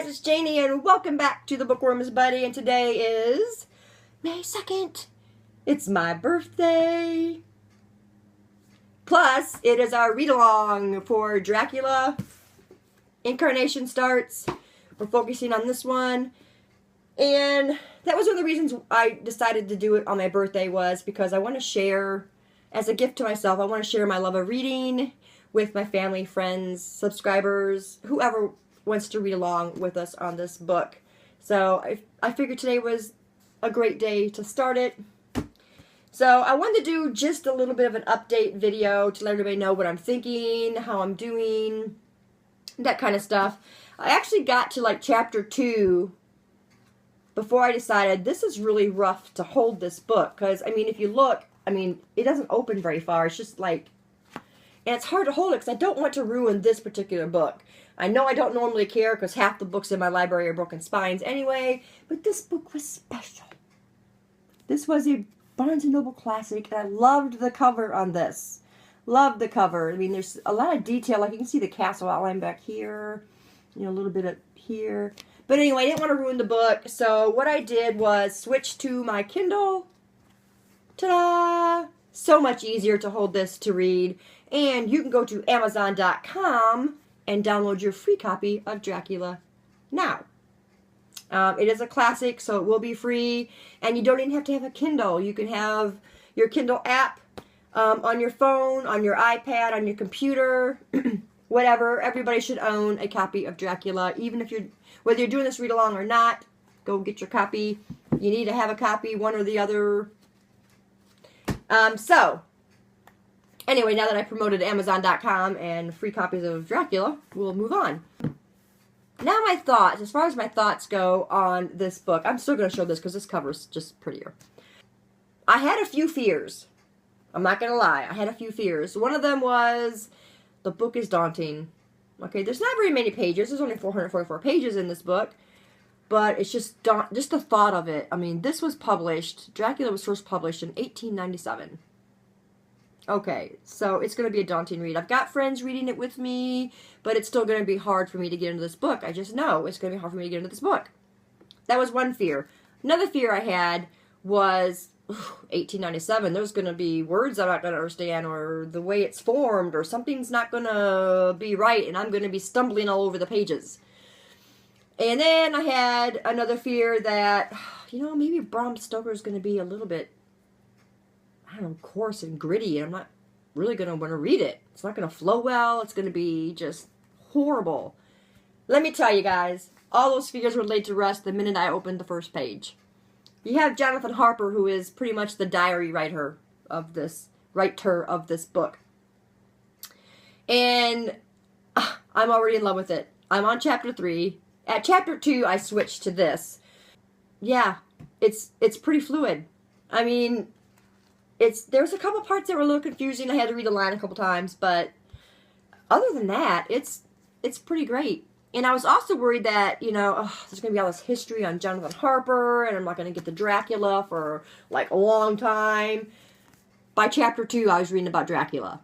guys, it's Janie and welcome back to the Bookworm's Buddy, and today is May 2nd. It's my birthday. Plus, it is our read-along for Dracula. Incarnation starts. We're focusing on this one. And that was one of the reasons I decided to do it on my birthday, was because I want to share, as a gift to myself, I want to share my love of reading with my family, friends, subscribers, whoever wants to read along with us on this book. So I figured today was a great day to start it. So I wanted to do just a little bit of an update video to let everybody know what I'm thinking, how I'm doing, that kind of stuff. I actually got to like chapter 2 before I decided this is really rough to hold this book. Because, I mean, if you look, I mean, it doesn't open very far. It's just like, and it's hard to hold it because I don't want to ruin this particular book. I know I don't normally care because half the books in my library are Broken Spines anyway, but this book was special. This was a Barnes & Noble classic, and I loved the cover on this. Loved the cover. I mean, there's a lot of detail. Like, you can see the castle outline back here, you know, a little bit up here. But anyway, I didn't want to ruin the book, so what I did was switch to my Kindle. Ta-da! So much easier to hold this to read. And you can go to Amazon.com and download your free copy of Dracula now. It is a classic, so it will be free. And you don't even have to have a Kindle. You can have your Kindle app on your phone, on your iPad, on your computer, whatever. Everybody should own a copy of Dracula, even if whether you're doing this read along or not. Go get your copy. You need to have a copy, one or the other. Anyway, now that I promoted Amazon.com and free copies of Dracula, we'll move on. Now my thoughts, as far as my thoughts go on this book, I'm still going to show this because this cover's just prettier. I had a few fears. I'm not going to lie. I had a few fears. One of them was the book is daunting. Okay, there's not very many pages. There's only 444 pages in this book. But it's just the thought of it. I mean, this was published, Dracula was first published in 1897. Okay, so it's going to be a daunting read. I've got friends reading it with me, but it's still going to be hard for me to get into this book. I just know it's going to be hard for me to get into this book. That was one fear. Another fear I had was 1897. There's going to be words I'm not going to understand, or the way it's formed, or something's not going to be right, and I'm going to be stumbling all over the pages. And then I had another fear that, you know, maybe Bram Stoker's going to be a little bit, I don't know, coarse and gritty, and I'm not really going to want to read it. It's not going to flow well. It's going to be just horrible. Let me tell you guys, all those fears were laid to rest the minute I opened the first page. You have Jonathan Harper, who is pretty much the diary writer of this book. And I'm already in love with it. I'm on chapter 3. At chapter 2, I switched to this. Yeah, it's pretty fluid. I mean, there's a couple parts that were a little confusing. I had to read the line a couple times, but other than that, it's pretty great. And I was also worried that, you know, there's going to be all this history on Jonathan Harper, and I'm not going to get the Dracula for, like, a long time. By chapter 2, I was reading about Dracula.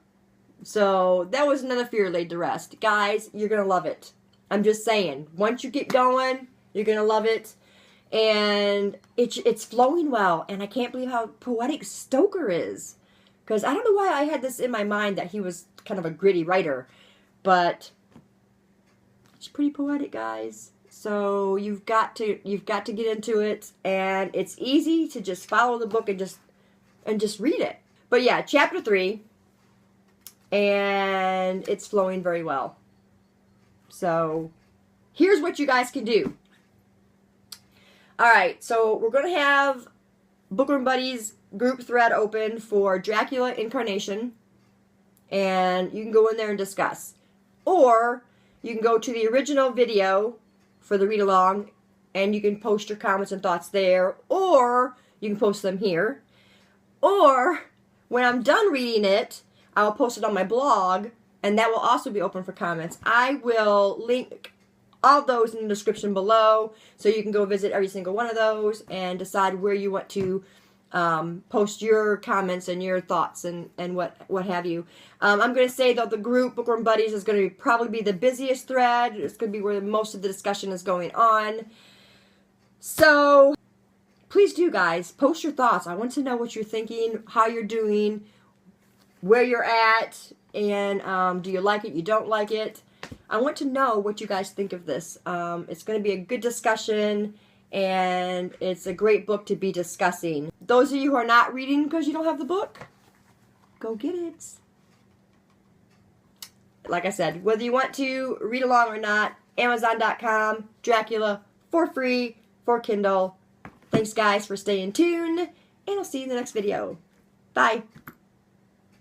So, that was another fear laid to rest. Guys, you're going to love it. I'm just saying, once you get going, you're going to love it. And it's flowing well. And I can't believe how poetic Stoker is. Because I don't know why I had this in my mind that he was kind of a gritty writer. But it's pretty poetic, guys. So you've got to get into it. And it's easy to just follow the book and just read it. But yeah, chapter 3. And it's flowing very well. So, here's what you guys can do. Alright, so we're going to have Bookworm Buddies group thread open for Dracula Incarnation. And you can go in there and discuss. Or, you can go to the original video for the read-along, and you can post your comments and thoughts there. Or, you can post them here. Or, when I'm done reading it, I'll post it on my blog. And that will also be open for comments. I will link all those in the description below, so you can go visit every single one of those and decide where you want to post your comments and your thoughts and what have you. I'm going to say, though, the group, Bookworm Buddies, is going to probably be the busiest thread. It's going to be where most of the discussion is going on. So, please do, guys. Post your thoughts. I want to know what you're thinking, how you're doing, where you're at, and do you like it, you don't like it. I want to know what you guys think of this. It's going to be a good discussion, and it's a great book to be discussing. Those of you who are not reading because you don't have the book, go get it. Like I said, whether you want to read along or not, Amazon.com, Dracula, for free, for Kindle. Thanks, guys, for staying tuned, and I'll see you in the next video. Bye.